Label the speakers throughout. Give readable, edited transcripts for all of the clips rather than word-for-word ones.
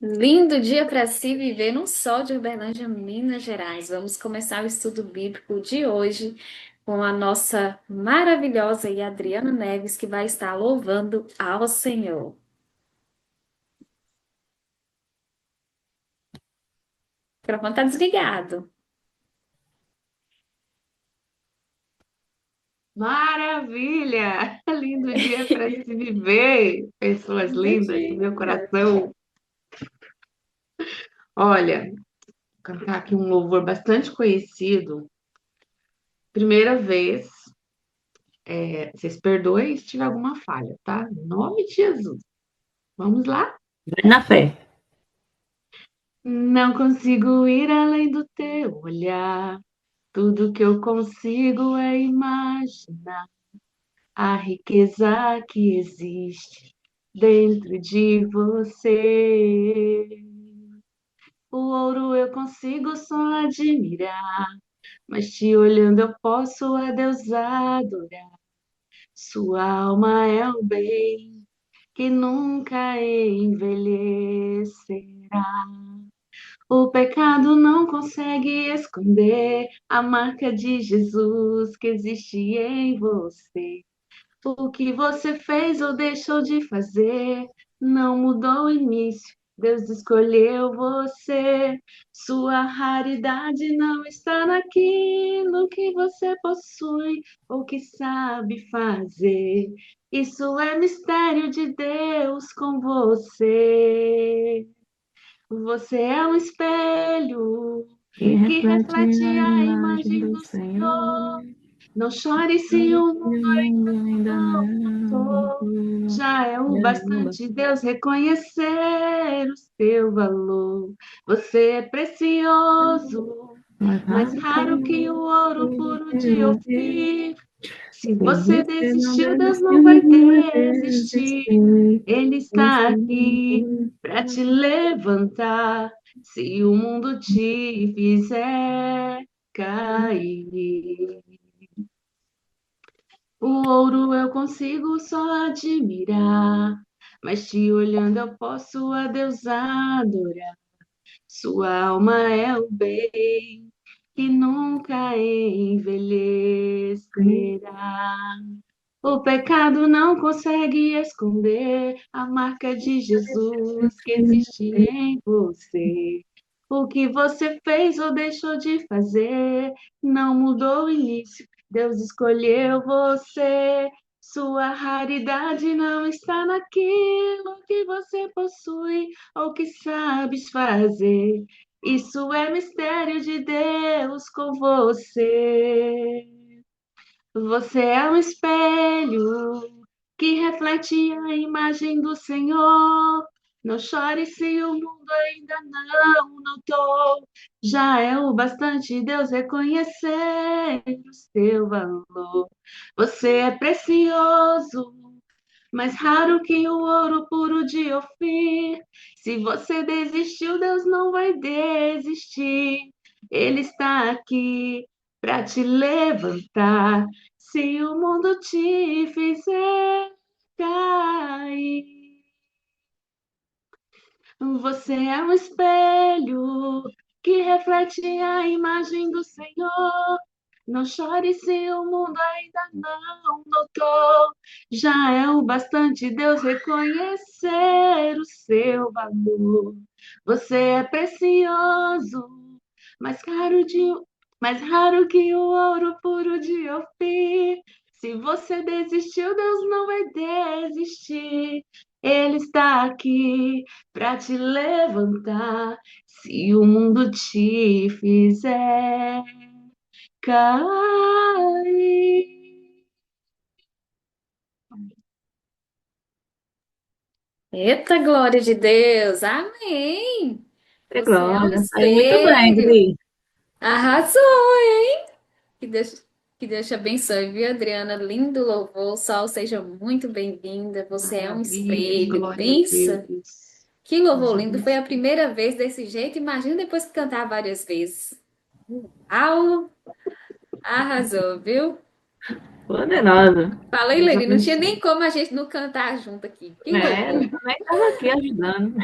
Speaker 1: Lindo dia para se viver no sol de Uberlândia, Minas Gerais. Vamos começar o estudo bíblico de hoje com a nossa maravilhosa e Adriana Neves, que vai estar louvando ao Senhor. O microfone está desligado.
Speaker 2: Maravilha! Lindo dia para se viver, pessoas
Speaker 1: Lindo
Speaker 2: lindas do meu
Speaker 1: dia.
Speaker 2: coração. Olha, vou cantar aqui um louvor bastante conhecido. Primeira vez, vocês perdoem se tiver alguma falha, tá? Em nome de Jesus. Vamos lá?
Speaker 3: Vai na fé.
Speaker 2: Não consigo ir além do teu olhar. Tudo que eu consigo é imaginar a riqueza que existe dentro de você. O ouro eu consigo só admirar, mas te olhando eu posso a Deus adorar. Sua alma é o bem que nunca envelhecerá. O pecado não consegue esconder a marca de Jesus que existe em você. O que você fez ou deixou de fazer não mudou o início. Deus escolheu você. Sua raridade não está naquilo que você possui ou que sabe fazer. Isso é mistério de Deus com você. Você é um espelho
Speaker 3: E
Speaker 2: que
Speaker 3: reflete
Speaker 2: reflete
Speaker 3: a
Speaker 2: a
Speaker 3: imagem
Speaker 2: imagem
Speaker 3: do
Speaker 2: do
Speaker 3: Senhor.
Speaker 2: Senhor. Não chore se
Speaker 3: E
Speaker 2: o mundo
Speaker 3: o mundo ainda
Speaker 2: não
Speaker 3: não
Speaker 2: notou. Já é o
Speaker 3: derruba.
Speaker 2: bastante Deus reconhecer o seu valor. Você é precioso,
Speaker 3: Mas
Speaker 2: mais
Speaker 3: raro que
Speaker 2: raro que o ouro
Speaker 3: o
Speaker 2: puro de
Speaker 3: Senhor diz.
Speaker 2: Ofir. Se
Speaker 3: Se
Speaker 2: você
Speaker 3: você não
Speaker 2: desistiu, Deus
Speaker 3: desistir,
Speaker 2: não vai
Speaker 3: não vai
Speaker 2: desistir.
Speaker 3: desistir.
Speaker 2: Ele
Speaker 3: Você
Speaker 2: está aqui para te levantar. Se o mundo te fizer cair. O ouro eu consigo só admirar, mas te olhando eu posso a Deus adorar. Sua alma é o bem que nunca envelhecerá. O pecado não consegue esconder a marca de Jesus que existe em você. O que você fez ou deixou de fazer não mudou o início. Deus escolheu você. Sua raridade não está naquilo que você possui ou que sabes fazer. Isso é mistério de Deus com você. Você é um espelho que reflete a imagem do Senhor. Não chore se o mundo ainda não notou. Já é o bastante Deus reconhecer o seu valor. Você é precioso, mais raro que o ouro puro de Ofir. Se você desistiu, Deus não vai desistir. Ele está aqui para te levantar. Se o mundo te fizer cair, você é um espelho que reflete a imagem do Senhor. Não chore se o mundo ainda não notou. Já é o bastante Deus reconhecer o seu valor. Você é precioso, mais caro de, mais raro que o ouro puro de Ofir. Se você desistiu, Deus não vai desistir. Ele está aqui para te levantar. Se o mundo te fizer cair.
Speaker 1: Eita, glória de Deus! Amém!
Speaker 3: É
Speaker 1: Você é um
Speaker 3: glória. Saiu muito bem,
Speaker 1: espelho.
Speaker 3: Gri.
Speaker 1: Arrasou, hein? Que Deus te abençoe, viu, Adriana? Lindo louvor. Sol, seja muito bem-vinda. Você é um
Speaker 2: Maravilha,
Speaker 1: espelho.
Speaker 2: glória a
Speaker 1: Pensa.
Speaker 2: Deus.
Speaker 1: Que
Speaker 2: Deus
Speaker 1: louvor lindo. Foi a
Speaker 2: abençoe.
Speaker 1: primeira vez desse jeito. Imagina depois que cantar várias vezes. Au! Arrasou, viu?
Speaker 3: Poderosa.
Speaker 1: Falei,
Speaker 3: Deus
Speaker 1: Lene, não tinha
Speaker 3: abençoe.
Speaker 1: nem como a gente não cantar junto aqui. Que
Speaker 3: É,
Speaker 1: louvor.
Speaker 3: eu também estava aqui ajudando.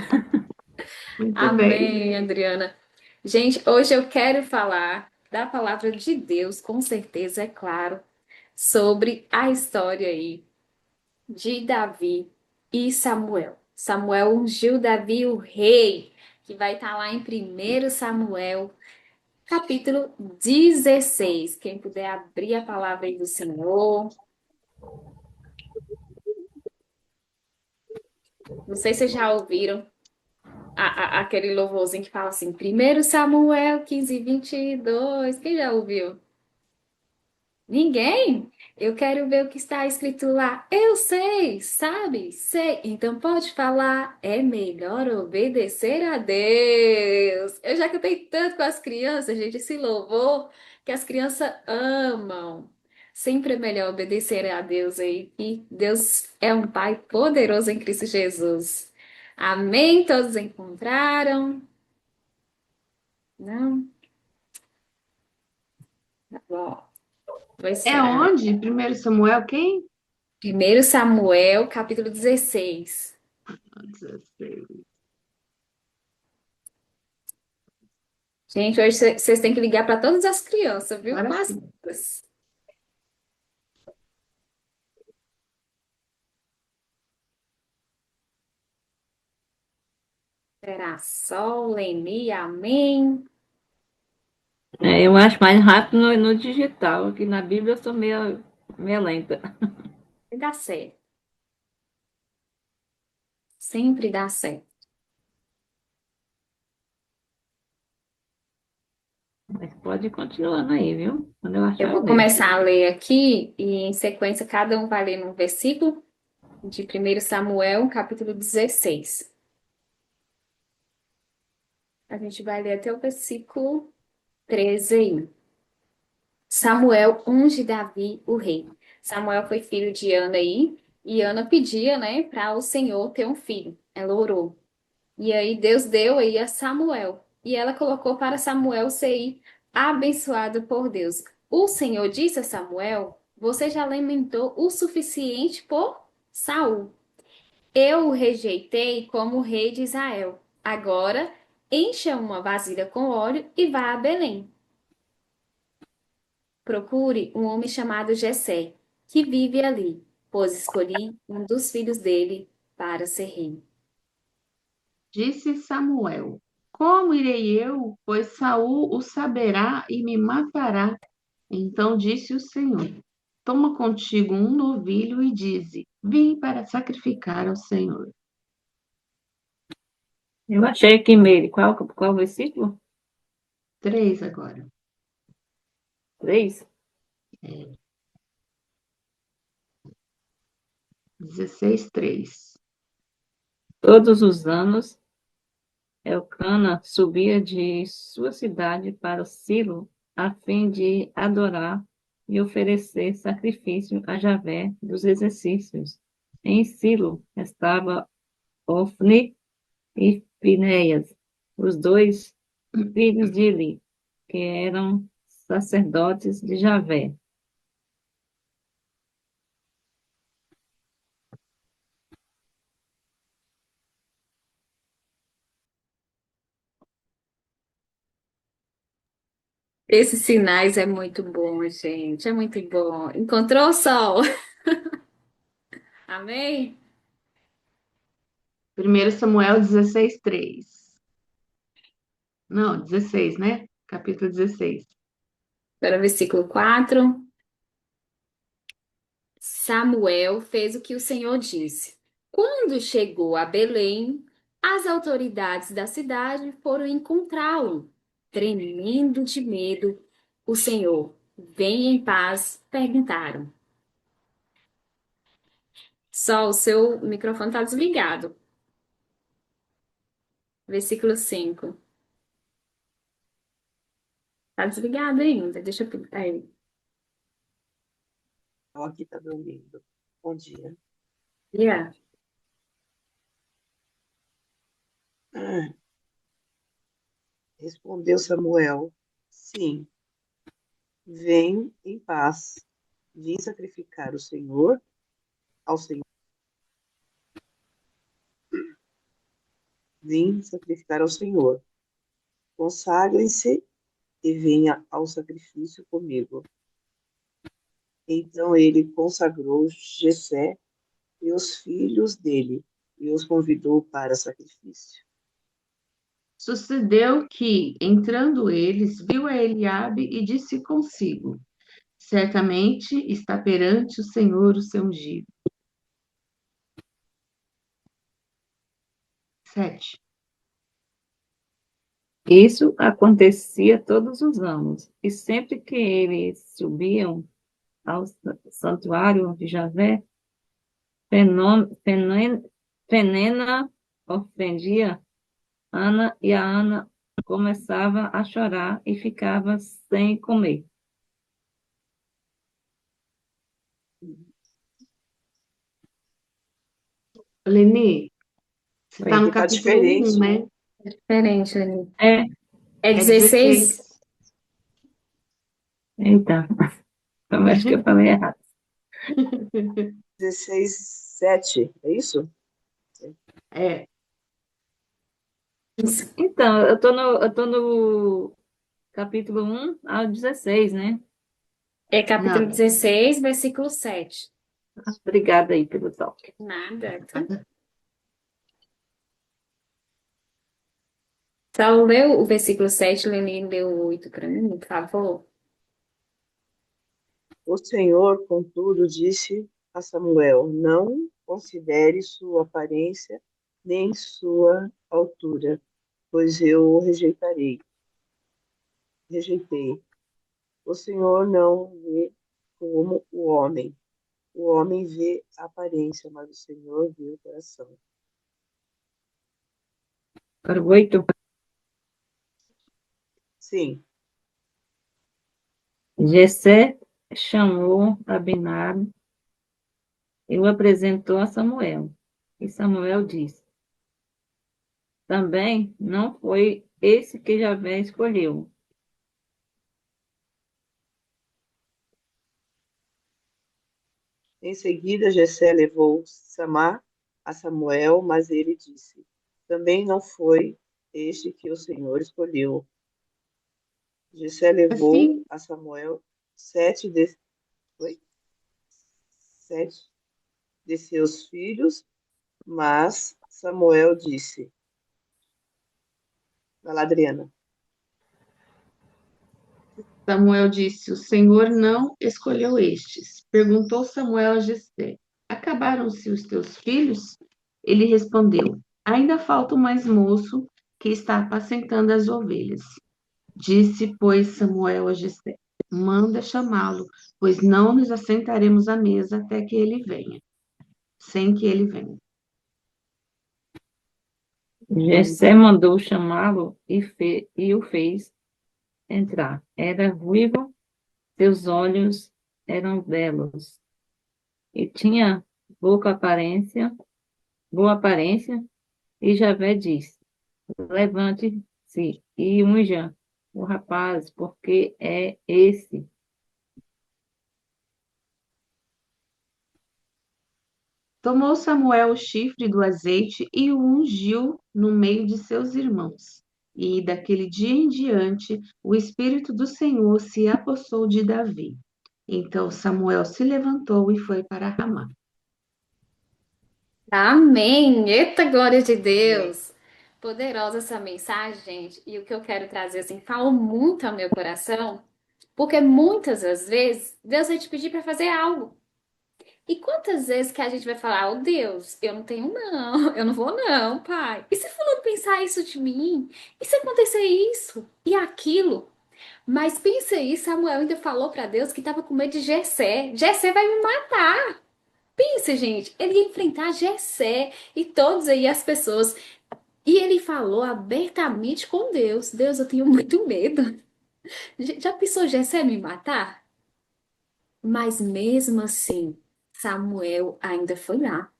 Speaker 2: Muito bem.
Speaker 1: Amém, Adriana. Gente, hoje eu quero falar da palavra de Deus, com certeza, é claro, sobre a história aí de Davi e Samuel. Samuel ungiu Davi o rei, que vai estar lá em 1 Samuel, capítulo 16. Quem puder abrir a palavra aí do Senhor. Não sei se vocês já ouviram aquele louvorzinho que fala assim, 1 Samuel 15:22. Quem já ouviu? Ninguém? Eu quero ver o que está escrito lá. Eu sei, sabe? Sei. Então pode falar. É melhor obedecer a Deus. Eu já cantei tanto com as crianças, gente, esse louvor que as crianças amam. Sempre é melhor obedecer a Deus aí. E Deus é um Pai poderoso em Cristo Jesus. Amém? Todos encontraram? Não? Tá bom. Pois
Speaker 2: É
Speaker 1: é.
Speaker 2: onde? Primeiro Samuel, quem?
Speaker 1: 1 Samuel, capítulo 16.
Speaker 2: 16.
Speaker 1: Gente, hoje vocês têm que ligar para todas as crianças, viu?
Speaker 2: Agora
Speaker 1: Com as
Speaker 2: sim.
Speaker 1: duas. Será sol, Leni, amém.
Speaker 3: Eu acho mais rápido no digital, que na Bíblia eu sou meio lenta.
Speaker 1: Vai dar certo. Sempre dá certo.
Speaker 3: Mas pode ir continuando aí, viu? Quando eu
Speaker 1: Eu
Speaker 3: achar, eu
Speaker 1: vou
Speaker 3: leio.
Speaker 1: começar a ler aqui e em sequência cada um vai ler um versículo de 1 Samuel, capítulo 16. A gente vai ler até o versículo 13 aí. Samuel unge Davi, o rei. Samuel foi filho de Ana aí, e Ana pedia, né, para o Senhor ter um filho. Ela orou. E aí Deus deu aí a Samuel. E ela colocou para Samuel ser abençoado por Deus. O Senhor disse a Samuel: Você já lamentou o suficiente por Saul. Eu o rejeitei como rei de Israel. Agora encha uma vasilha com óleo e vá a Belém. Procure um homem chamado Jessé, que vive ali, pois escolhi um dos filhos dele para ser rei.
Speaker 2: Disse Samuel: Como irei eu? Pois Saul o saberá e me matará. Então disse o Senhor: Toma contigo um novilho e dize: Vim para sacrificar ao Senhor.
Speaker 3: Eu achei aqui nele. Qual o versículo?
Speaker 2: 3 agora.
Speaker 3: 3.
Speaker 2: 16, 3.
Speaker 3: Todos os anos, Elcana subia de sua cidade para Silo, a fim de adorar e oferecer sacrifício a Javé dos exercícios. Em Silo estava Ofni e Finéias, os dois filhos de Eli, que eram sacerdotes de Javé.
Speaker 1: Esses sinais é muito bom, gente. É muito bom. Encontrou o sol? Amém?
Speaker 2: 1 Samuel 16, 3. Não, 16, né? Capítulo 16.
Speaker 1: Para o versículo 4. Samuel fez o que o Senhor disse. Quando chegou a Belém, as autoridades da cidade foram encontrá-lo. Tremendo de medo, o Senhor, vem em paz, perguntaram. Só o seu microfone está desligado. Versículo 5. Está desligado ainda. Deixa eu. Aí.
Speaker 4: Ó, aqui tá dormindo. Bom dia.
Speaker 1: Yeah.
Speaker 4: Ah, respondeu Samuel: Sim, venho em paz. Vim sacrificar o Senhor ao Senhor. vim sacrificar ao Senhor. Consagrem-se e venha ao sacrifício comigo. Então ele consagrou Jessé e os filhos dele e os convidou para sacrifício.
Speaker 2: Sucedeu que, entrando eles, viu a Eliabe e disse consigo: certamente está perante o Senhor o seu ungido. 7.
Speaker 3: Isso acontecia todos os anos, e sempre que eles subiam ao santuário de Javé, Penena ofendia Ana, e a Ana começava a chorar e ficava sem comer.
Speaker 2: Leni, você está
Speaker 4: Aqui
Speaker 2: no
Speaker 4: está
Speaker 2: capítulo 1,
Speaker 4: diferente.
Speaker 2: né?
Speaker 1: É diferente, Leni.
Speaker 3: É,
Speaker 1: É
Speaker 2: É
Speaker 1: 16?
Speaker 2: 16.
Speaker 3: então, eu acho que eu falei errado.
Speaker 4: 16:7, é isso?
Speaker 2: É,
Speaker 1: Isso.
Speaker 3: Então, eu tô no capítulo 1 ao 16, né?
Speaker 1: É capítulo
Speaker 2: não.
Speaker 1: 16, versículo 7.
Speaker 3: Obrigada aí pelo toque.
Speaker 1: Nada. Só leu o versículo 7, Leni leu o 8 para mim, por favor.
Speaker 4: O Senhor, contudo, disse a Samuel: não considere sua aparência nem sua altura, pois eu o rejeitei. O Senhor não vê como o homem. O homem vê a aparência, mas o Senhor vê o coração.
Speaker 3: Para o 8,
Speaker 4: Sim,
Speaker 3: Jessé chamou Abinar e o apresentou a Samuel. E Samuel disse: também não foi esse que Javé escolheu.
Speaker 4: em seguida Jessé levou Samar a Samuel, mas ele disse: também não foi este que o Senhor escolheu. Jessé levou
Speaker 2: Assim,
Speaker 4: a Samuel sete de, oi? Sete de seus filhos, mas Samuel disse: vai lá, Adriana.
Speaker 2: Samuel disse: o Senhor não escolheu estes. Perguntou Samuel a Jessé: acabaram-se os teus filhos? Ele respondeu: ainda falta o mais moço que está apacentando as ovelhas. Disse, pois, Samuel a Jessé: manda chamá-lo, pois não nos assentaremos à mesa até que ele venha, sem que ele venha.
Speaker 3: Jessé mandou chamá-lo e o fez entrar. Era ruivo, seus olhos eram belos e tinha boa aparência, e Javé disse: levante-se e unja o rapaz, porque é esse.
Speaker 2: Tomou Samuel o chifre do azeite e o ungiu no meio de seus irmãos. E daquele dia em diante, o Espírito do Senhor se apossou de Davi. Então Samuel se levantou e foi para Ramá.
Speaker 1: Amém! Eita, glória de
Speaker 4: Amém.
Speaker 1: Deus! Poderosa essa mensagem, gente. E o que eu quero trazer, assim, fala muito ao meu coração, porque muitas das vezes Deus vai te pedir para fazer algo. E quantas vezes que a gente vai falar, oh Deus, eu não tenho não, eu não vou não, pai. E se fulano pensar isso de mim? E se acontecer isso e aquilo? Mas pensa aí, Samuel ainda falou para Deus que estava com medo de Jessé. Jessé vai me matar. Pensa, gente, ele ia enfrentar Jessé e todos aí as pessoas. E ele falou abertamente com Deus. Deus, eu tenho muito medo. Já pensou Jessé me matar? Mas mesmo assim, Samuel ainda foi lá.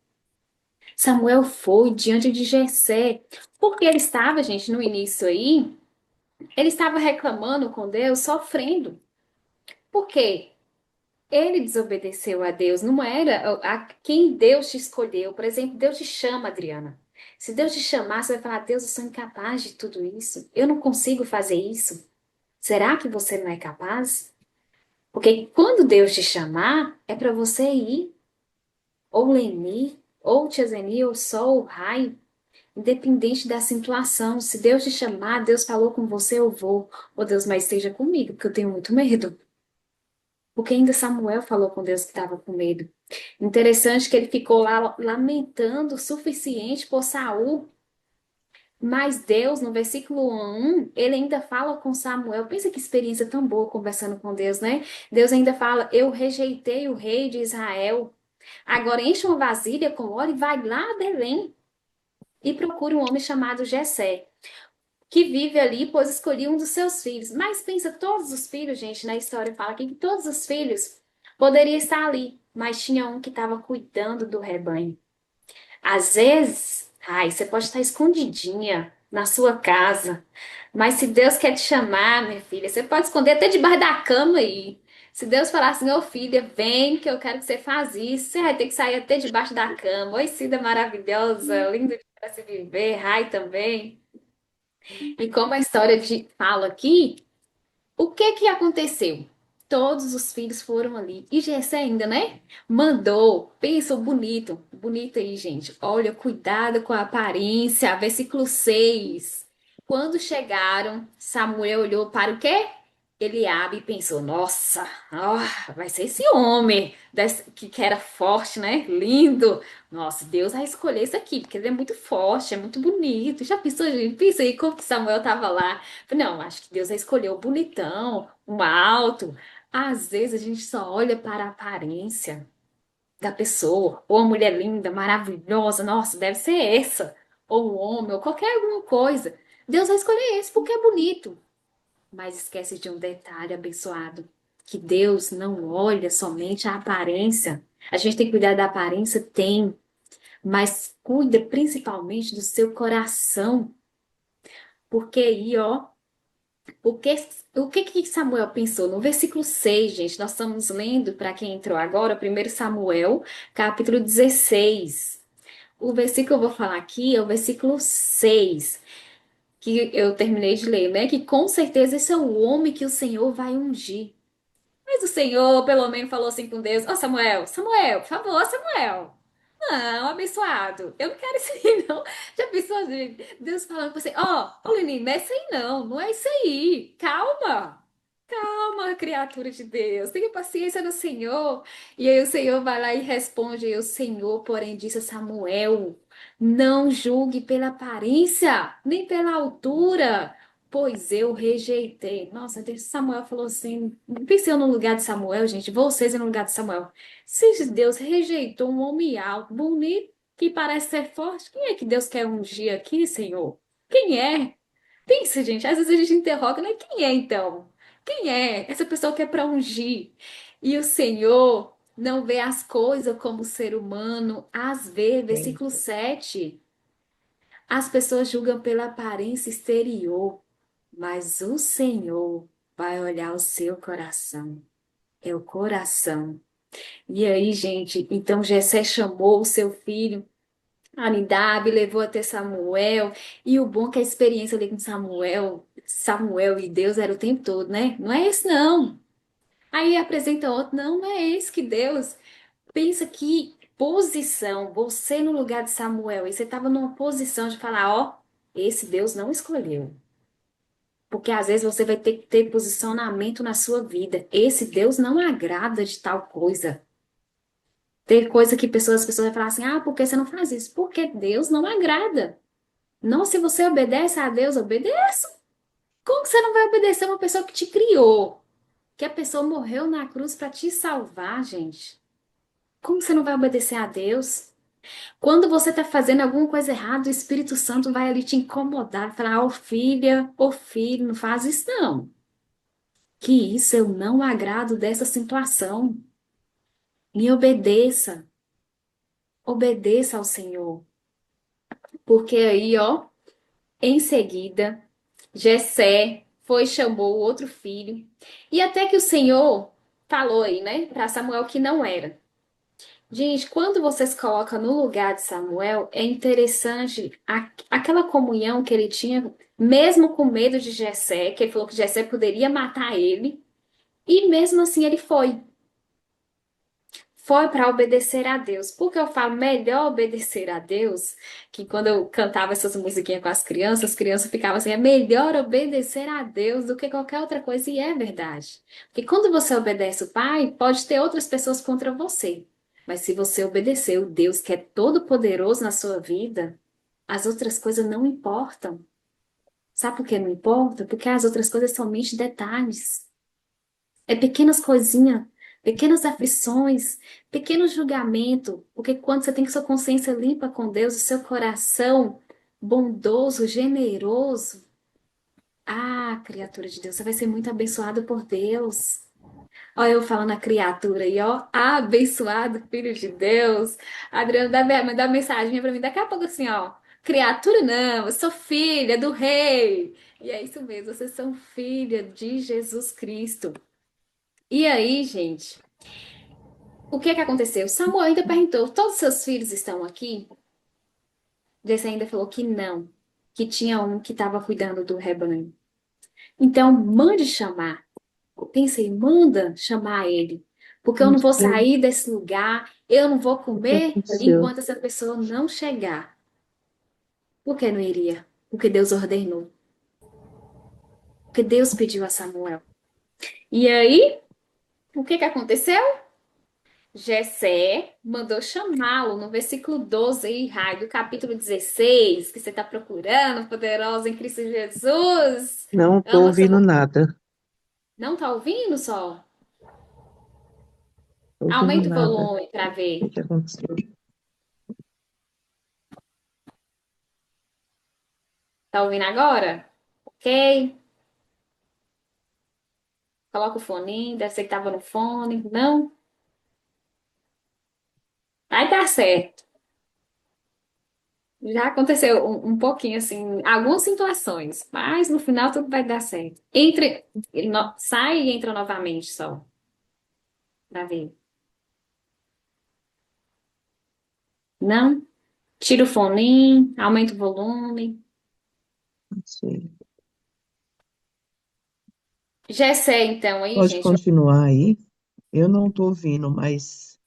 Speaker 1: Samuel foi diante de Jessé, porque ele estava, gente, no início aí, ele estava reclamando com Deus, sofrendo. Por quê? Ele desobedeceu a Deus, não era a quem Deus te escolheu. Por exemplo, Deus te chama, Adriana. Se Deus te chamar, você vai falar: Deus, eu sou incapaz de tudo isso. Eu não consigo fazer isso. Será que você não é capaz? Porque quando Deus te chamar, é para você ir, ou Leni, ou Tia Zeni, ou Sol, ou Raio, independente da situação. Se Deus te chamar, Deus falou com você, eu vou. Ou Deus, mas esteja comigo, porque eu tenho muito medo. Porque ainda Samuel falou com Deus que estava com medo. Interessante que ele ficou lá lamentando o suficiente por Saul. Mas Deus, no versículo 1, ele ainda fala com Samuel. Pensa que experiência tão boa conversando com Deus, né? Deus ainda fala: eu rejeitei o rei de Israel. Agora enche uma vasilha com óleo e vai lá a Belém e procure um homem chamado Jessé, que vive ali, pois escolhi um dos seus filhos. Mas pensa, todos os filhos, gente, na história fala aqui que todos os filhos poderiam estar ali, mas tinha um que estava cuidando do rebanho. Às vezes, ai, você pode estar escondidinha na sua casa, mas se Deus quer te chamar, minha filha, você pode esconder até debaixo da cama aí. Se Deus falar assim, ô filha, vem que eu quero que você faça isso, você vai ter que sair até debaixo da cama. Oi, Cida maravilhosa, lindo para se viver, ai também. E como a história fala aqui, o que que aconteceu? Todos os filhos foram ali. E Jessé ainda, né? Mandou. Pensa, bonito. Bonito aí, gente. Olha, cuidado com a aparência. Versículo 6. Quando chegaram, Samuel olhou para o quê? Eliabe e pensou, nossa, vai ser esse homem que era forte, né? Lindo. Nossa, Deus vai escolher esse aqui, porque ele é muito forte, é muito bonito. Já pensou, gente? Pensa aí como que Samuel estava lá. Não, acho que Deus vai escolher o bonitão, o alto. Às vezes a gente só olha para a aparência da pessoa, ou a mulher linda, maravilhosa, nossa, deve ser essa, ou um homem, ou qualquer alguma coisa. Deus vai escolher esse porque é bonito. Mas esquece de um detalhe abençoado, que Deus não olha somente a aparência. A gente tem que cuidar da aparência, tem, mas cuida principalmente do seu coração, porque aí, ó, o que, o que que Samuel pensou? No versículo 6, gente, nós estamos lendo, para quem entrou agora, 1 Samuel, capítulo 16. O versículo que eu vou falar aqui é o versículo 6, que eu terminei de ler, né? Que com certeza esse é o homem que o Senhor vai ungir. Mas o Senhor, pelo menos, falou assim com Deus: Ó, Samuel, Samuel, por favor, Samuel. Não, abençoado. Eu não quero isso aí, não. Já pensou, gente? Deus falando pra você: Ó, Lenine, não é isso aí, não. Não é isso aí. Calma. Calma, criatura de Deus. Tenha paciência no Senhor. E aí o Senhor vai lá e responde: E o Senhor, porém, disse a Samuel: Não julgue pela aparência, nem pela altura, pois eu rejeitei. Nossa, Samuel falou assim: pensei no lugar de Samuel, gente, vocês no lugar de Samuel. Se Deus rejeitou um homem alto, bonito, que parece ser forte, quem é que Deus quer ungir aqui, Senhor? Quem é? Pensa, gente, às vezes a gente interroga, né? Quem é então? Quem é essa pessoa que é para ungir? E o Senhor não vê as coisas como o ser humano as vê.
Speaker 3: Sim.
Speaker 1: Versículo 7. As pessoas julgam pela aparência exterior, mas o Senhor vai olhar o seu coração. É o coração. E aí, gente, então Jessé chamou o seu filho, Aminadab, levou até Samuel. E o bom é que a experiência ali com Samuel e Deus era o tempo todo, né? Não é esse, não. Aí apresenta outro, não, não é esse que Deus. Pensa que posição, você no lugar de Samuel, e você estava numa posição de falar, ó, esse Deus não escolheu. Porque às vezes você vai ter que ter posicionamento na sua vida. Esse Deus não agrada de tal coisa. Ter coisa que as pessoas vão falar assim, ah, por que você não faz isso? Porque Deus não agrada. Não, se você obedece a Deus, obedeça. Como que você não vai obedecer a uma pessoa que te criou? Que a pessoa morreu na cruz para te salvar, gente. Como você não vai obedecer a Deus? Quando você está fazendo alguma coisa errada, o Espírito Santo vai ali te incomodar, falar, ô filha, ô filho, não faz isso não. Que isso eu não agrado dessa situação. Me obedeça. Obedeça ao Senhor. Porque aí, ó, em seguida, Jessé foi e chamou o outro filho. E até que o Senhor falou aí, né, para Samuel que não era. Gente, quando você se coloca no lugar de Samuel, é interessante aquela comunhão que ele tinha, mesmo com medo de Jessé, que ele falou que Jessé poderia matar ele, e mesmo assim ele foi. Foi para obedecer a Deus. Porque eu falo melhor obedecer a Deus, que quando eu cantava essas musiquinhas com as crianças ficavam assim, é melhor obedecer a Deus do que qualquer outra coisa, e é verdade. Porque quando você obedece o Pai, pode ter outras pessoas contra você. Mas se você obedecer o Deus que é todo-poderoso na sua vida, as outras coisas não importam. Sabe por que não importa? Porque as outras coisas são somente detalhes. É pequenas coisinhas, pequenas aflições, pequeno julgamento, porque quando você tem que sua consciência limpa com Deus, o seu coração bondoso, generoso, criatura de Deus, você vai ser muito abençoado por Deus. Olha eu falando a criatura aí, ó, abençoado filho de Deus. A Adriana dá mensagem pra mim daqui a pouco assim, ó, criatura não, eu sou filha do rei. E é isso mesmo, vocês são filha de Jesus Cristo. E aí, gente, o que que aconteceu? Samuel ainda perguntou: todos os seus filhos estão aqui? Jesse ainda falou que não, que tinha um que estava cuidando do rebanho. Então, mande chamar. Pensei, manda chamar ele, porque eu
Speaker 2: Não
Speaker 1: não vou
Speaker 2: sei
Speaker 1: sair desse lugar, eu não vou
Speaker 2: o que
Speaker 1: comer
Speaker 2: aconteceu.
Speaker 1: enquanto essa pessoa não chegar. Por que não iria? Porque Deus ordenou, porque Deus pediu a Samuel. E aí, o que que aconteceu? Jessé mandou chamá-lo no versículo 12 aí, Rai, do capítulo 16, que você está procurando, poderosa em Cristo Jesus.
Speaker 2: Não estou
Speaker 1: Ama seu...
Speaker 2: ouvindo nada.
Speaker 1: Não tá ouvindo, Sol?
Speaker 2: Estou ouvindo
Speaker 1: Aumenta o
Speaker 2: nada.
Speaker 1: volume para
Speaker 2: O
Speaker 1: ver.
Speaker 2: que aconteceu?
Speaker 1: Tá ouvindo agora? Ok. Coloca o fone, deve ser que tava no fone. Não? Vai dar certo. Já aconteceu um pouquinho assim, algumas situações, mas no final tudo vai dar certo. Sai e entra novamente só, para ver. Não? Tira o fone, aumenta o volume.
Speaker 2: Não sei.
Speaker 1: Gessé, então, aí,
Speaker 2: Pode
Speaker 1: gente.
Speaker 2: continuar aí. Eu não estou ouvindo, mas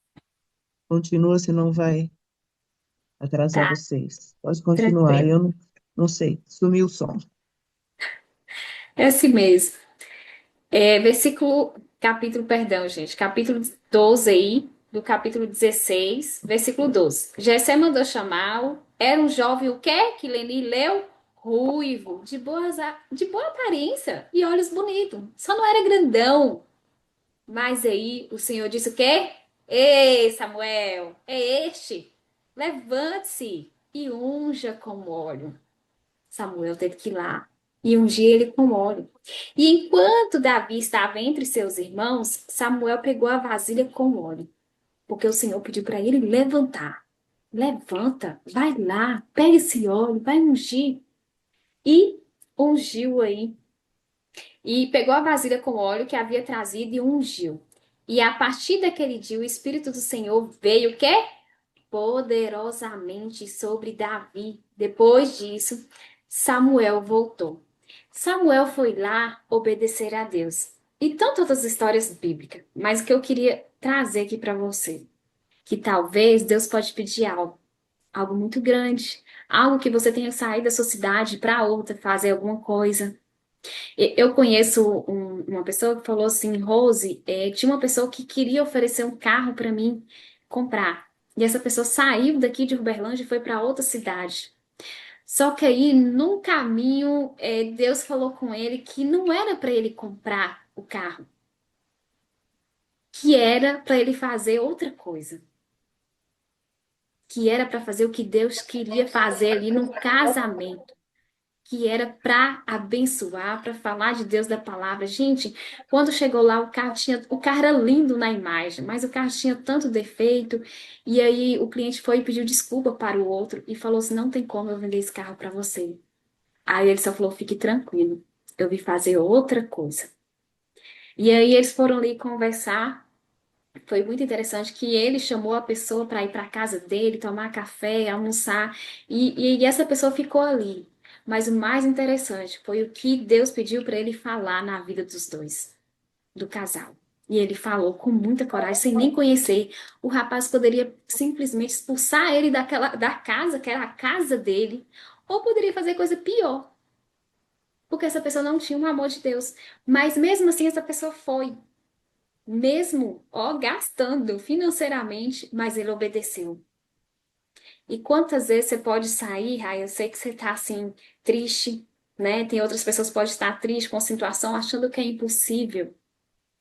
Speaker 2: continua, senão vai atrasar
Speaker 1: Tá,
Speaker 2: vocês. Pode continuar.
Speaker 1: tranquilo.
Speaker 2: Eu não sei. Sumiu o som.
Speaker 1: É assim mesmo. Capítulo, perdão, gente. Capítulo 12 aí, do capítulo 16, versículo 12. Gessé mandou chamá-lo. Era um jovem o quê? Que Leni leu? Ruivo, de boa aparência e olhos bonitos. Só não era grandão. Mas aí o Senhor disse o quê? Ei, Samuel, é este. Levante-se e unja com óleo. Samuel teve que ir lá e ungir ele com óleo. E enquanto Davi estava entre seus irmãos, Samuel pegou a vasilha com óleo, porque o Senhor pediu para ele levantar. Levanta, vai lá, pega esse óleo, vai ungir. E ungiu aí. E pegou a vasilha com óleo que havia trazido e ungiu. E a partir daquele dia, o Espírito do Senhor veio, o quê? Poderosamente sobre Davi. Depois disso, Samuel voltou. Samuel foi lá obedecer a Deus. E tantas outras histórias bíblicas, mas o que eu queria trazer aqui para você, que talvez Deus pode pedir algo, algo muito grande, algo que você tenha saído da sua cidade para outra, fazer alguma coisa. Eu conheço uma pessoa que falou assim, Rose, tinha uma pessoa que queria oferecer um carro para mim comprar. E essa pessoa saiu daqui de Uberlândia e foi para outra cidade. Só que aí, num caminho, Deus falou com ele que não era para ele comprar o carro, que era para ele fazer outra coisa, que era para fazer o que Deus queria fazer ali no casamento. Que era para abençoar, para falar de Deus da palavra. Gente, quando chegou lá, o carro era lindo na imagem, mas o carro tinha tanto defeito. E aí o cliente foi e pediu desculpa para o outro e falou assim: não tem como eu vender esse carro para você. Aí ele só falou: fique tranquilo, eu vim fazer outra coisa. E aí eles foram ali conversar. Foi muito interessante que ele chamou a pessoa para ir para a casa dele, tomar café, almoçar, e essa pessoa ficou ali. Mas o mais interessante foi o que Deus pediu para ele falar na vida dos dois, do casal. E ele falou com muita coragem, sem nem conhecer. O rapaz poderia simplesmente expulsar ele da casa, que era a casa dele, ou poderia fazer coisa pior, porque essa pessoa não tinha o amor de Deus. Mas mesmo assim, essa pessoa foi mesmo, ó, gastando financeiramente, mas ele obedeceu. E quantas vezes você pode sair, Rai, eu sei que você tá assim, triste, né? Tem outras pessoas que podem estar tristes com a situação, achando que é impossível.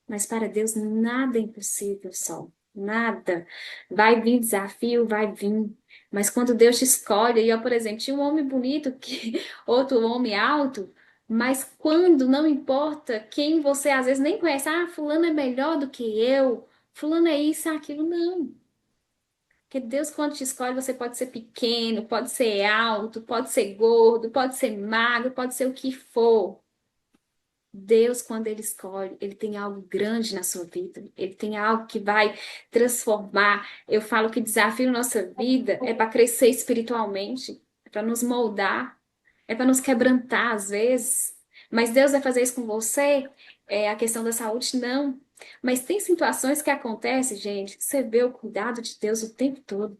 Speaker 1: Mas para Deus nada é impossível, Sol. Nada. Vai vir desafio, vai vir. Mas quando Deus te escolhe, e ó, por exemplo, tinha um homem bonito, que outro homem alto, mas quando não importa quem você às vezes nem conhece, ah, fulano é melhor do que eu, fulano é isso, é aquilo, não. Porque Deus, quando te escolhe, você pode ser pequeno, pode ser alto, pode ser gordo, pode ser magro, pode ser o que for. Deus, quando Ele escolhe, Ele tem algo grande na sua vida. Ele tem algo que vai transformar. Eu falo que desafio nossa vida é para crescer espiritualmente, é para nos moldar, é para nos quebrantar às vezes. Mas Deus vai fazer isso com você? É a questão da saúde, não. Mas tem situações que acontecem, gente, que você vê o cuidado de Deus o tempo todo.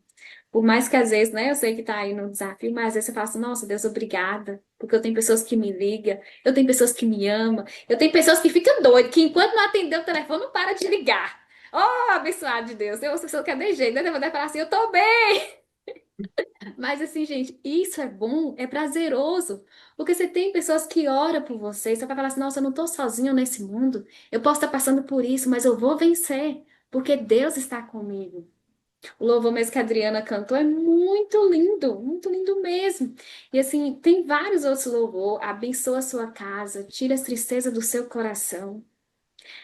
Speaker 1: Por mais que às vezes, né, eu sei que tá aí no desafio, mas às vezes você fala assim, nossa, Deus, obrigada, porque eu tenho pessoas que me ligam, eu tenho pessoas que me amam, eu tenho pessoas que ficam doidas, que enquanto não atender o telefone, não para de ligar. Oh, abençoado de Deus, eu sou que é de jeito, né? Eu vou falar assim, eu tô bem. Mas assim, gente, isso é bom, é prazeroso, porque você tem pessoas que oram por você, você vai falar assim, nossa, eu não tô sozinho nesse mundo, eu posso estar passando por isso, mas eu vou vencer, porque Deus está comigo. O louvor mesmo que a Adriana cantou é muito lindo mesmo. E assim, tem vários outros louvor, abençoa a sua casa, tira as tristezas do seu coração.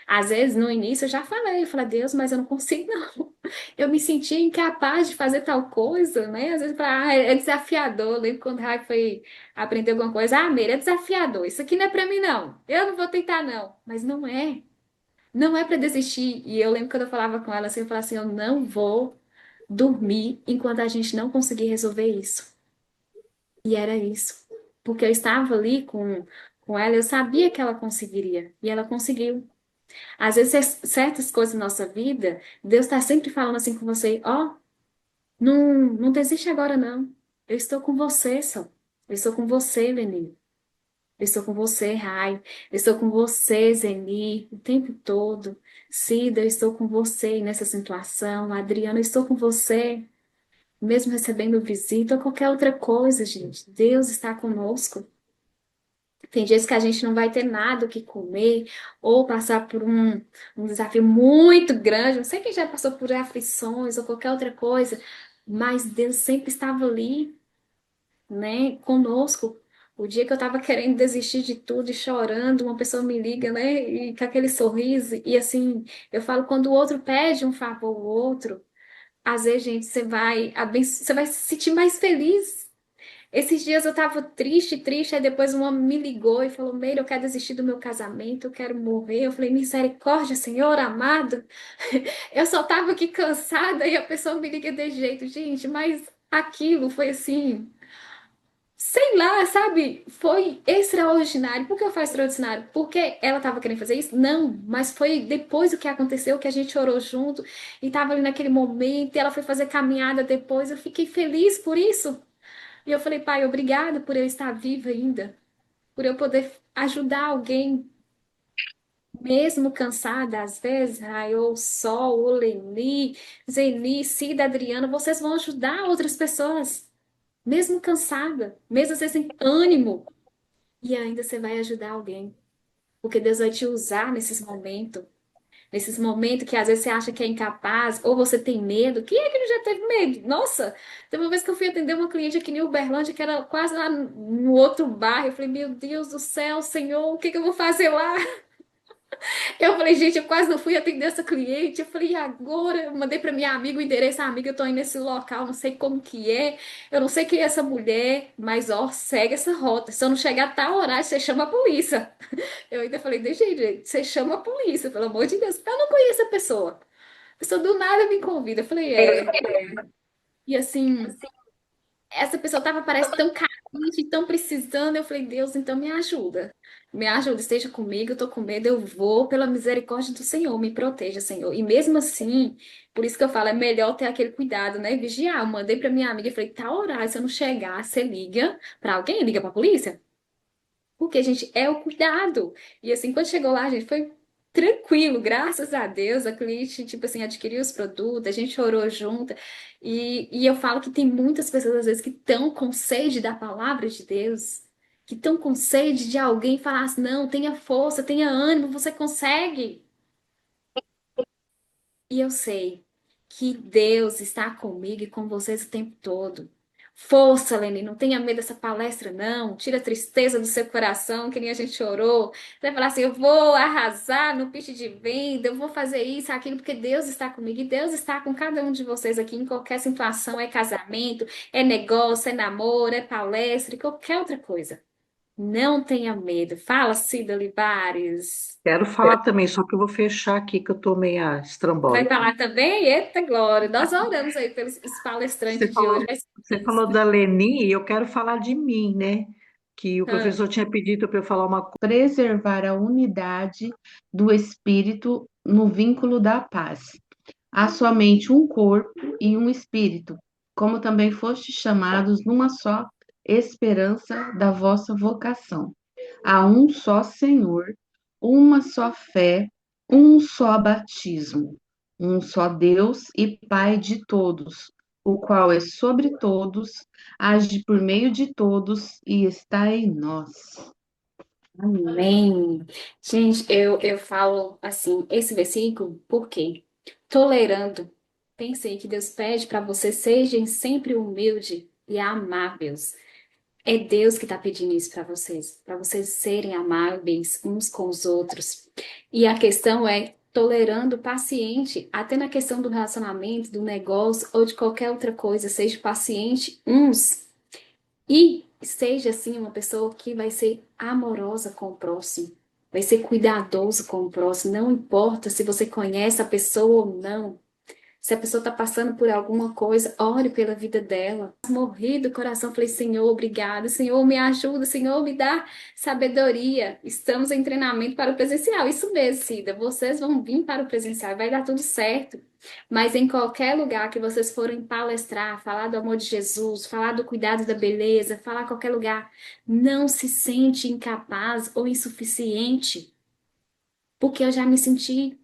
Speaker 1: Às vezes, no início, eu falei, Deus, mas eu não consigo, não. Eu me sentia incapaz de fazer tal coisa, né? Às vezes, é desafiador. Eu lembro quando o Rai foi aprender alguma coisa, ah, Meira, é desafiador. Isso aqui não é pra mim, não. Eu não vou tentar, não. Mas não é. Não é pra desistir. E eu lembro quando eu falava com ela assim, eu falava assim, eu não vou dormir enquanto a gente não conseguir resolver isso. E era isso. Porque eu estava ali com ela, eu sabia que ela conseguiria. E ela conseguiu. Às vezes, certas coisas na nossa vida, Deus está sempre falando assim com você: ó, não desiste agora, não. Eu estou com você, só. Eu estou com você, Leni. Eu estou com você, Rai. Eu estou com você, Zeni, o tempo todo. Cida, eu estou com você nessa situação. Adriana, eu estou com você. Mesmo recebendo visita ou qualquer outra coisa, gente. Deus está conosco. Tem dias que a gente não vai ter nada o que comer, ou passar por um desafio muito grande. Não sei quem já passou por aflições ou qualquer outra coisa, mas Deus sempre estava ali, né, conosco. O dia que eu estava querendo desistir de tudo e chorando, uma pessoa me liga, né, e com aquele sorriso, e assim, eu falo, quando o outro pede um favor ao outro, às vezes, gente, você vai se sentir mais feliz. Esses dias eu tava triste, triste, aí depois um homem me ligou e falou: Meire, eu quero desistir do meu casamento, eu quero morrer. Eu falei: misericórdia, Senhor amado. Eu só tava aqui cansada e a pessoa me liga de jeito, gente, mas aquilo foi assim, sei lá, sabe? Foi extraordinário. Por que eu faço extraordinário? Porque ela tava querendo fazer isso? Não, mas foi depois do que aconteceu que a gente orou junto e tava ali naquele momento, e ela foi fazer caminhada depois. Eu fiquei feliz por isso. E eu falei, pai, obrigada por eu estar viva ainda, por eu poder ajudar alguém, mesmo cansada, às vezes, ai, ou Sol, ou Leni, Zeni, Cida, Adriana, vocês vão ajudar outras pessoas, mesmo cansada, mesmo às vezes sem ânimo, e ainda você vai ajudar alguém, porque Deus vai te usar nesses momentos que às vezes você acha que é incapaz, ou você tem medo. Quem é que não já teve medo? Nossa, teve uma vez que eu fui atender uma cliente aqui em Uberlândia, que era quase lá no outro bairro. Eu falei, meu Deus do céu, Senhor, o que que eu vou fazer lá? Eu falei, gente, eu quase não fui atender essa cliente. Eu falei, e agora? Eu mandei para minha amiga o endereço, amiga, eu tô indo nesse local, não sei como que é, eu não sei quem é essa mulher, mas ó, segue essa rota. Se eu não chegar a tal horário, você chama a polícia. Eu ainda falei, deixa aí, gente, você chama a polícia, pelo amor de Deus. Eu não conheço a pessoa. A pessoa do nada me convida. Eu falei, E assim, essa pessoa tava, parece, tão carente, tão precisando. Eu falei, Deus, então me ajuda. Me ajuda, esteja comigo, eu tô com medo, eu vou, pela misericórdia do Senhor, me proteja, Senhor. E mesmo assim, por isso que eu falo, é melhor ter aquele cuidado, né? Vigiar. Eu mandei pra minha amiga, falei, tá horário, se eu não chegar, você liga pra alguém, liga pra polícia. Porque, gente, é o cuidado. E assim, quando chegou lá, gente, foi tranquilo, graças a Deus. A cliente, tipo assim, adquiriu os produtos, a gente orou junto. E eu falo que tem muitas pessoas, às vezes, que estão com sede da palavra de Deus, que estão com sede de alguém falar assim, não, tenha força, tenha ânimo, você consegue. E eu sei que Deus está comigo e com vocês o tempo todo. Força, Leni, não tenha medo dessa palestra, não. Tira a tristeza do seu coração, que nem a gente orou. Você vai falar assim: eu vou arrasar no pitch de venda, eu vou fazer isso, aquilo, porque Deus está comigo e Deus está com cada um de vocês aqui em qualquer situação: é casamento, é negócio, é namoro, é palestra, e qualquer outra coisa. Não tenha medo. Fala, Cida Olivares.
Speaker 5: Quero falar também, só que eu vou fechar aqui que eu tô meia
Speaker 1: Vai
Speaker 5: estrambólica.
Speaker 1: falar também? Eita, Glória! Nós oramos aí pelos os
Speaker 5: Você
Speaker 1: palestrantes de hoje.
Speaker 5: falou,
Speaker 1: Vai ser
Speaker 5: você
Speaker 1: isso.
Speaker 5: falou da Leni e eu quero falar de mim, né? Que o
Speaker 1: Ah,
Speaker 5: professor tinha pedido para eu falar uma
Speaker 2: Preservar a unidade do espírito no vínculo da paz. Há somente um corpo e um espírito, como também fostes chamados numa só esperança da vossa vocação. Há um só Senhor, uma só fé, um só batismo, um só Deus e Pai de todos, o qual é sobre todos, age por meio de todos e está em nós.
Speaker 1: amém. Gente, eu falo assim, esse versículo, por quê? Tolerando. Pensei que Deus pede para vocês sejam sempre humildes e amáveis. É Deus que está pedindo isso para vocês serem amáveis uns com os outros. E a questão é tolerando, paciente, até na questão do relacionamento, do negócio ou de qualquer outra coisa, seja paciente uns e seja assim uma pessoa que vai ser amorosa com o próximo, vai ser cuidadoso com o próximo, não importa se você conhece a pessoa ou não. Se a pessoa está passando por alguma coisa, ore pela vida dela. Morri do coração, falei, Senhor, obrigada. Senhor, me ajuda. Senhor, me dá sabedoria. Estamos em treinamento para o presencial. Isso mesmo, Cida. Vocês vão vir para o presencial e vai dar tudo certo. Mas em qualquer lugar que vocês forem palestrar, falar do amor de Jesus, falar do cuidado da beleza, falar qualquer lugar, não se sente incapaz ou insuficiente. Porque eu já me senti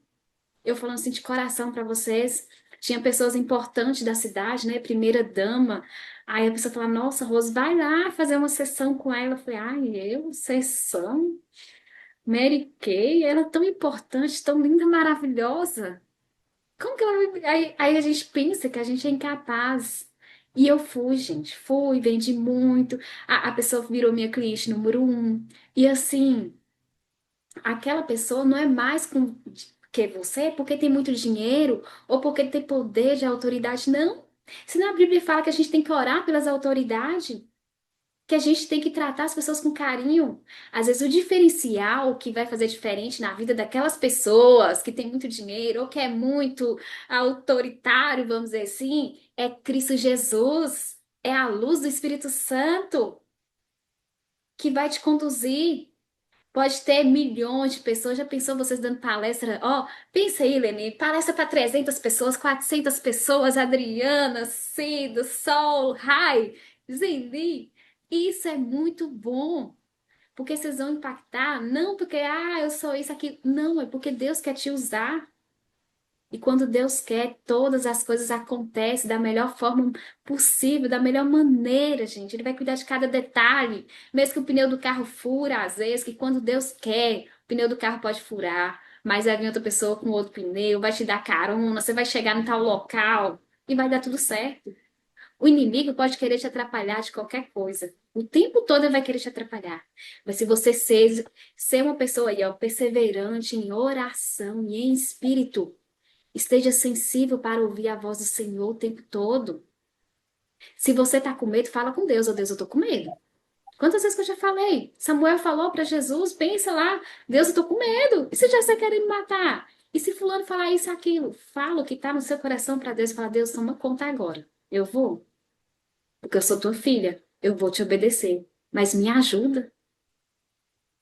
Speaker 1: eu falando assim de coração para vocês. Tinha pessoas importantes da cidade, né? Primeira dama. Aí a pessoa fala: Nossa, Rose, vai lá fazer uma sessão com ela. Eu falei: Ai, eu? Sessão? Mary Kay? Ela é tão importante, tão linda, maravilhosa. Como que ela vai. Aí a gente pensa que a gente é incapaz. E eu fui, gente, fui, vendi muito. A pessoa virou minha cliente número um. E assim aquela pessoa não é mais com que você porque tem muito dinheiro ou porque tem poder de autoridade, não. Se na Bíblia fala que a gente tem que orar pelas autoridades, que a gente tem que tratar as pessoas com carinho. Às vezes o diferencial que vai fazer diferente na vida daquelas pessoas que têm muito dinheiro ou que é muito autoritário, vamos dizer assim, é Cristo Jesus. É a luz do Espírito Santo que vai te conduzir. Pode ter milhões de pessoas. Já pensou vocês dando palestra? Ó, pensa aí, Leni, palestra para 300 pessoas, 400 pessoas, Adriana, Cida, Sol, Rai, Zeli. Isso é muito bom, porque vocês vão impactar, não porque, eu sou isso aqui. Não, é porque Deus quer te usar. E quando Deus quer, todas as coisas acontecem da melhor forma possível, da melhor maneira, gente. Ele vai cuidar de cada detalhe. Mesmo que o pneu do carro fura, às vezes, que quando Deus quer, o pneu do carro pode furar. Mas vai vir outra pessoa com outro pneu, vai te dar carona, você vai chegar no tal local e vai dar tudo certo. O inimigo pode querer te atrapalhar de qualquer coisa. O tempo todo ele vai querer te atrapalhar. Mas se você ser uma pessoa aí, ó, perseverante em oração e em espírito, esteja sensível para ouvir a voz do Senhor o tempo todo. Se você está com medo, fala com Deus. Oh, Deus, eu estou com medo. Quantas vezes que eu já falei? Samuel falou para Jesus, pensa lá, Deus, eu estou com medo. E se já você quer me matar? E se fulano falar isso, aquilo, fala o que está no seu coração para Deus, fala, Deus, toma conta agora. Eu vou, porque eu sou tua filha, eu vou te obedecer. Mas me ajuda.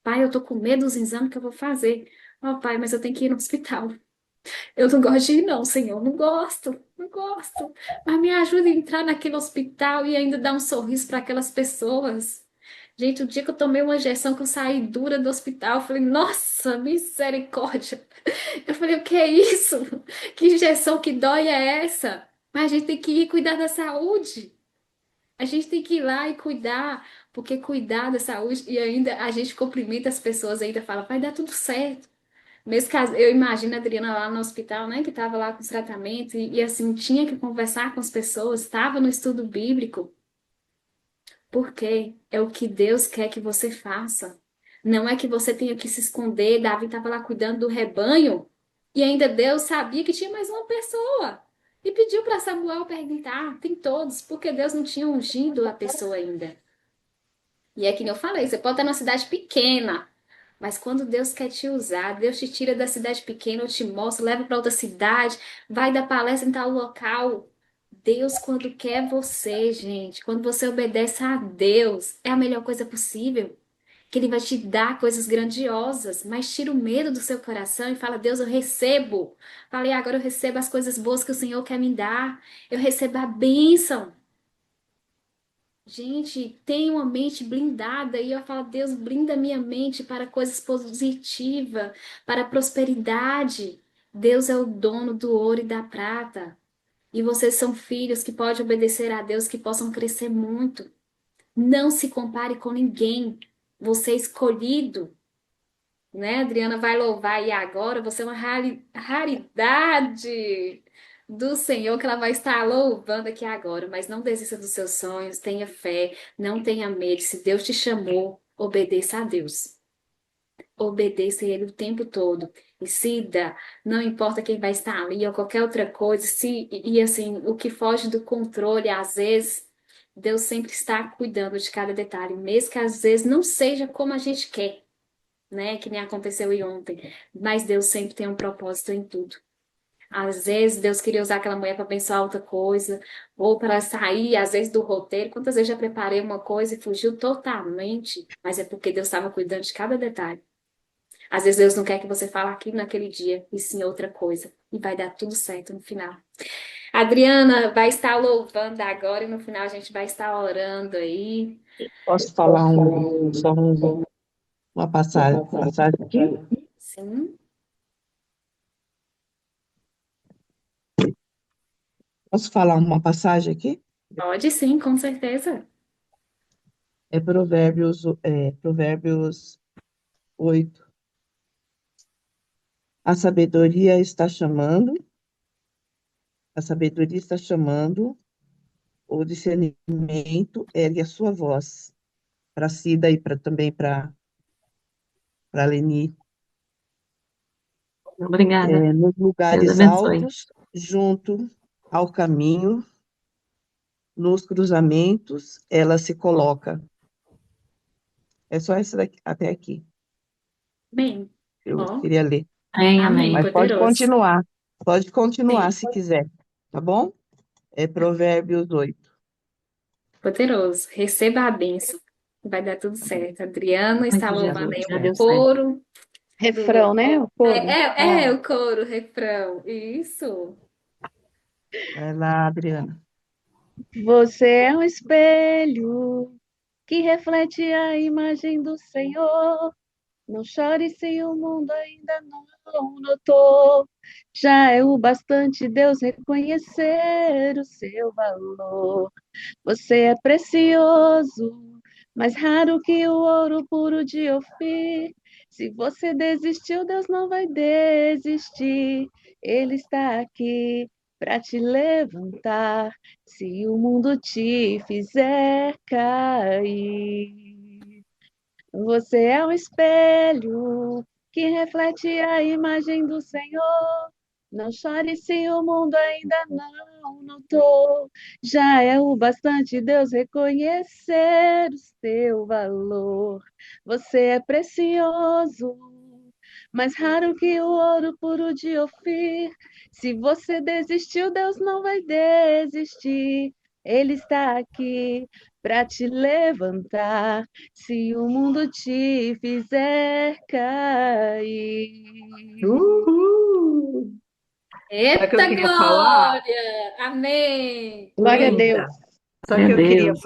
Speaker 1: Pai, eu tô com medo dos exames que eu vou fazer. Ó, pai, mas eu tenho que ir no hospital. Eu não gosto de ir, não, Senhor. Não gosto, não gosto. Mas me ajuda a entrar naquele hospital e ainda dar um sorriso para aquelas pessoas. Gente, o dia que eu tomei uma injeção que eu saí dura do hospital, eu falei, nossa, misericórdia. Eu falei, o que é isso? Que injeção que dói é essa? Mas a gente tem que ir cuidar da saúde. A gente tem que ir lá e cuidar, porque cuidar da saúde e ainda a gente cumprimenta as pessoas, ainda fala, vai dar tudo certo. Mesmo que eu imagino a Adriana lá no hospital, né, que estava lá com os tratamentos e assim tinha que conversar com as pessoas, estava no estudo bíblico, porque é o que Deus quer que você faça. Não é que você tenha que se esconder. Davi estava lá cuidando do rebanho e ainda Deus sabia que tinha mais uma pessoa. E pediu para Samuel perguntar, tem todos, porque Deus não tinha ungido a pessoa ainda. E é que nem eu falei, você pode estar numa cidade pequena, mas quando Deus quer te usar, Deus te tira da cidade pequena, ou te mostra, leva para outra cidade, vai dar palestra em tal local. Deus, quando quer você, gente, quando você obedece a Deus, é a melhor coisa possível. Que Ele vai te dar coisas grandiosas, mas tira o medo do seu coração e fala: Deus, eu recebo. Falei, agora eu recebo as coisas boas que o Senhor quer me dar. Eu recebo a bênção. Gente, tem uma mente blindada e eu falo, Deus, blinda minha mente para coisas positivas, para prosperidade. Deus é o dono do ouro e da prata. E vocês são filhos que podem obedecer a Deus, que possam crescer muito. Não se compare com ninguém. Você é escolhido, né? Adriana vai louvar e agora você é uma raridade do Senhor que ela vai estar louvando aqui agora, mas não desista dos seus sonhos, tenha fé, não tenha medo. Se Deus te chamou, obedeça a Deus. Obedeça a Ele o tempo todo. E se dá, não importa quem vai estar ali ou qualquer outra coisa, assim, o que foge do controle, às vezes, Deus sempre está cuidando de cada detalhe, mesmo que às vezes não seja como a gente quer, né? Que nem aconteceu aí ontem. Mas Deus sempre tem um propósito em tudo. Às vezes Deus queria usar aquela mulher para abençoar outra coisa, ou para sair, às vezes, do roteiro. Quantas vezes já preparei uma coisa e fugiu totalmente, mas é porque Deus estava cuidando de cada detalhe. Às vezes Deus não quer que você fale aquilo naquele dia, e sim outra coisa. E vai dar tudo certo no final. A Adriana vai estar louvando agora e no final a gente vai estar orando aí.
Speaker 4: Posso falar uma passagem aqui?
Speaker 1: Sim,
Speaker 4: Posso falar uma passagem aqui?
Speaker 1: pode sim, com certeza.
Speaker 4: É Provérbios 8. A sabedoria está chamando, a sabedoria está chamando, o discernimento ergue a sua voz. Para Cida e também para Leni.
Speaker 3: Obrigada.
Speaker 4: Nos
Speaker 3: Deus
Speaker 4: lugares
Speaker 3: abençoe.
Speaker 4: altos, junto ao caminho, nos cruzamentos, ela se coloca. É só essa daqui, até aqui.
Speaker 1: Bem,
Speaker 4: Eu
Speaker 1: ó,
Speaker 4: queria ler.
Speaker 3: Amém,
Speaker 1: amém,
Speaker 3: amém.
Speaker 4: Mas pode
Speaker 1: poderoso.
Speaker 4: continuar. Pode continuar
Speaker 1: Sim,
Speaker 4: se quiser. Tá bom? É Provérbios 8.
Speaker 1: poderoso. Receba a bênção. Vai dar tudo certo. Adriana está
Speaker 3: Muito
Speaker 1: louvando
Speaker 3: Jesus.
Speaker 1: aí
Speaker 3: Já
Speaker 1: o
Speaker 3: deu certo.
Speaker 1: coro do
Speaker 2: Refrão,
Speaker 1: louvor.
Speaker 2: né? O coro.
Speaker 1: O coro, o refrão. Isso.
Speaker 4: Vai lá, Adriana.
Speaker 2: Você é um espelho que reflete a imagem do Senhor. Não chore se o mundo ainda não notou. Já é o bastante Deus reconhecer o seu valor. Você é precioso, mais raro que o ouro puro de Ofir. Se você desistiu, Deus não vai desistir. Ele está aqui para te levantar. Se o mundo te fizer cair. Você é um espelho que reflete a imagem do Senhor. Não chore se o mundo ainda não notou. Já é o bastante Deus reconhecer o seu valor. Você é precioso, mais raro que o ouro puro de Ofir. Se você desistiu, Deus não vai desistir. Ele está aqui para te levantar, se o mundo te fizer cair.
Speaker 5: Uhul! Sabe o que eu
Speaker 1: Eita
Speaker 5: queria falar?
Speaker 1: glória! Amém!
Speaker 2: Glória a
Speaker 5: Eita!
Speaker 2: Deus.
Speaker 5: Sabe o
Speaker 3: Meu
Speaker 5: que eu queria
Speaker 3: Deus.